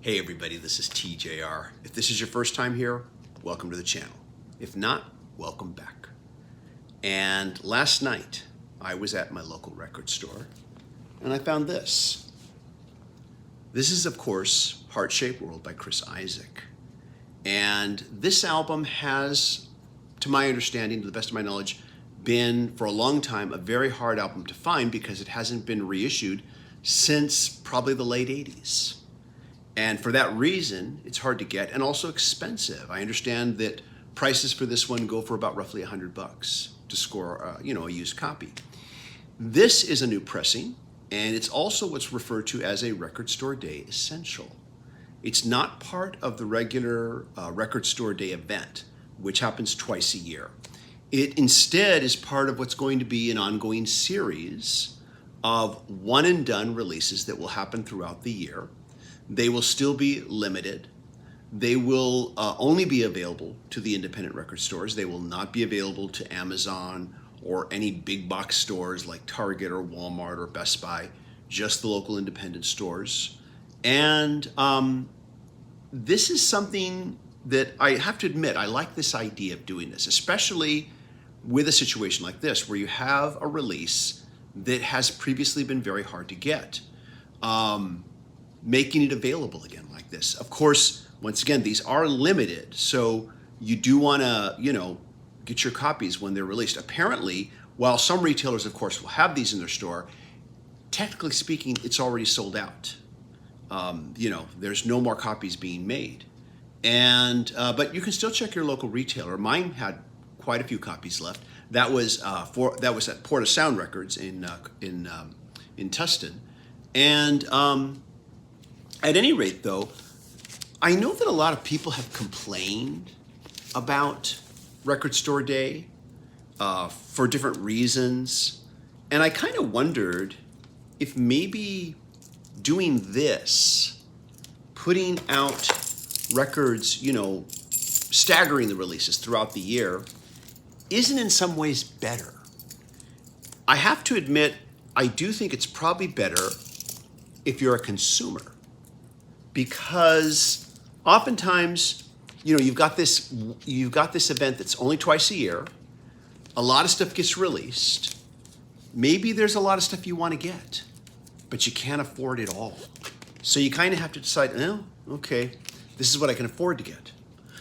Hey everybody, this is TJR. If this is your first time here, welcome to the channel. If not, welcome back. And last night, I was at my local record store and I found this. This is, of course, Heart-Shaped World by Chris Isaak. And this album has, to my understanding, to the best of my knowledge, been for a long time a very hard album to find because it hasn't been reissued since probably the late 80s. And for that reason, it's hard to get and also expensive. I understand that prices for this one go for about roughly $100 to score, a used copy. This is a new pressing, and it's also what's referred to as a Record Store Day essential. It's not part of the regular Record Store Day event, which happens twice a year. It instead is part of what's going to be an ongoing series of one-and-done releases that will happen throughout the year. They will still be limited. They will only be available to the independent record stores. They will not be available to Amazon or any big box stores like Target or Walmart or Best Buy, just the local independent stores. And this is something that I have to admit, I like this idea of doing this, especially with a situation like this where you have a release that has previously been very hard to get. Making it available again like this. Of course, once again, these are limited, so you do want to, get your copies when they're released. Apparently, while some retailers, of course, will have these in their store, technically speaking, it's already sold out. There's no more copies being made. And but you can still check your local retailer. Mine had quite a few copies left. That was at Porta Sound Records in Tustin, and at any rate, though, I know that a lot of people have complained about Record Store Day for different reasons. And I kind of wondered if maybe doing this, putting out records, staggering the releases throughout the year, isn't in some ways better. I have to admit, I do think it's probably better if you're a consumer. Because oftentimes, you've got this event that's only twice a year. A lot of stuff gets released. Maybe there's a lot of stuff you want to get, but you can't afford it all. So you kind of have to decide, okay, this is what I can afford to get.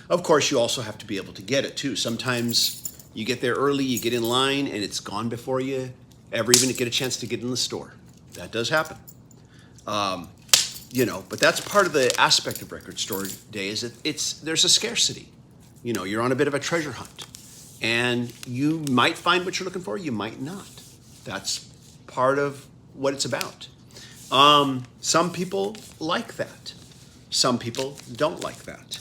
Of course, you also have to be able to get it too. Sometimes you get there early, you get in line, and it's gone before you ever even get a chance to get in the store. That does happen. But that's part of the aspect of Record Store Day is that there's a scarcity. You're on a bit of a treasure hunt, and you might find what you're looking for, you might not. That's part of what it's about. Some people like that. Some people don't like that.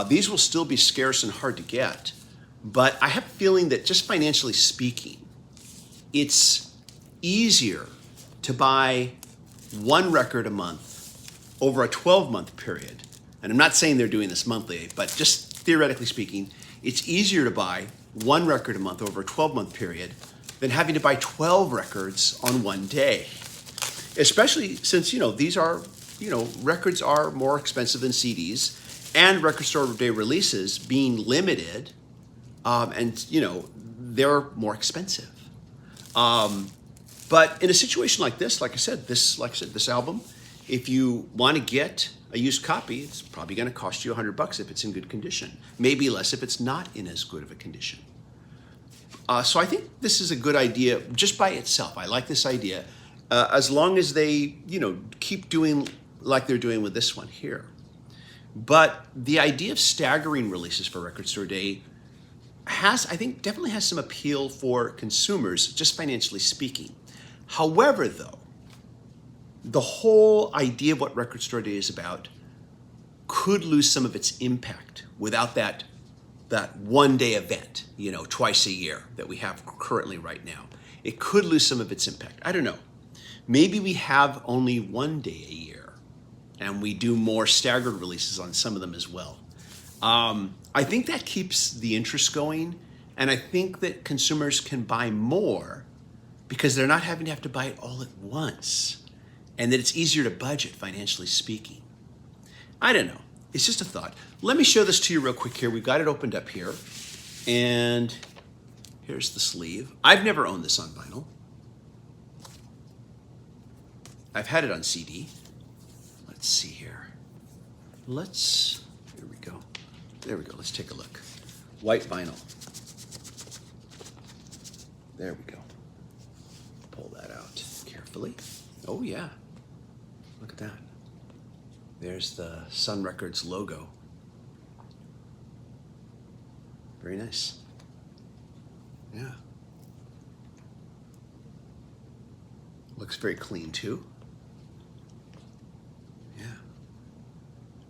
These will still be scarce and hard to get, but I have a feeling that just financially speaking, it's easier to buy one record a month over a 12-month period. And I'm not saying they're doing this monthly, but just theoretically speaking, it's easier to buy one record a month over a 12-month period than having to buy 12 records on one day. Especially since, these are, records are more expensive than CDs, and Record Store Day releases being limited, they're more expensive. But in a situation like this, like I said, this album, if you want to get a used copy, it's probably going to cost you $100 if it's in good condition. Maybe less if it's not in as good of a condition. So I think this is a good idea just by itself. I like this idea, as long as they, keep doing like they're doing with this one here. But the idea of staggering releases for Record Store Day definitely has some appeal for consumers, just financially speaking. However, though, the whole idea of what Record Store Day is about could lose some of its impact without that one-day event, twice a year that we have currently right now. It could lose some of its impact. I don't know. Maybe we have only one day a year, and we do more staggered releases on some of them as well. I think that keeps the interest going, and I think that consumers can buy more because they're not having to have to buy it all at once, and that it's easier to budget financially speaking. I don't know. It's just a thought. Let me show this to you real quick here. We've got it opened up here. And here's the sleeve. I've never owned this on vinyl. I've had it on CD. Let's see here. Here we go. There we go. Let's take a look. White vinyl. There we go. Pull that out carefully. Oh yeah. Look at that. There's the Sun Records logo. Very nice. Yeah. Looks very clean too. Yeah.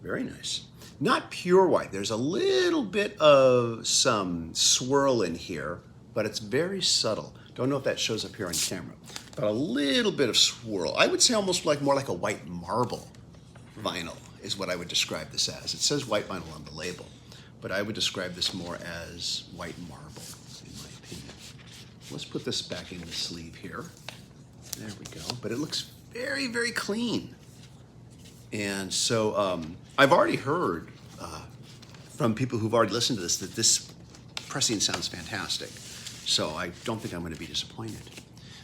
Very nice. Not pure white. There's a little bit of some swirl in here, but it's very subtle. Don't know if that shows up here on camera, but a little bit of swirl. I would say almost more like a white marble vinyl is what I would describe this as. It says white vinyl on the label, but I would describe this more as white marble, in my opinion. Let's put this back in the sleeve here. There we go. But it looks very, very clean. And so I've already heard from people who've already listened to this that this pressing sounds fantastic. So I don't think I'm going to be disappointed.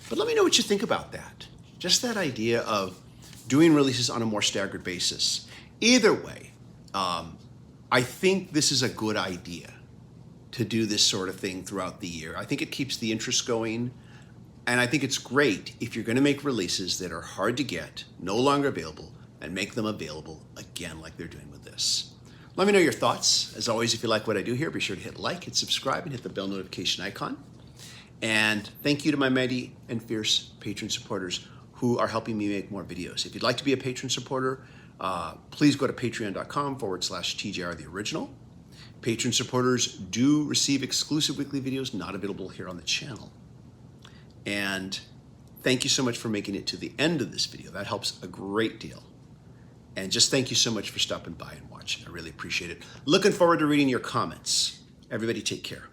But let me know what you think about that. Just that idea of doing releases on a more staggered basis. Either way, I think this is a good idea to do this sort of thing throughout the year. I think it keeps the interest going. And I think it's great if you're going to make releases that are hard to get, no longer available, and make them available again like they're doing with this. Let me know your thoughts. As always, if you like what I do here, be sure to hit like, hit subscribe, and hit the bell notification icon. And thank you to my mighty and fierce patron supporters who are helping me make more videos. If you'd like to be a patron supporter, please go to patreon.com/TJR the original. Patron supporters do receive exclusive weekly videos not available here on the channel. And thank you so much for making it to the end of this video. That helps a great deal. And just thank you so much for stopping by and watching. I really appreciate it. Looking forward to reading your comments. Everybody take care.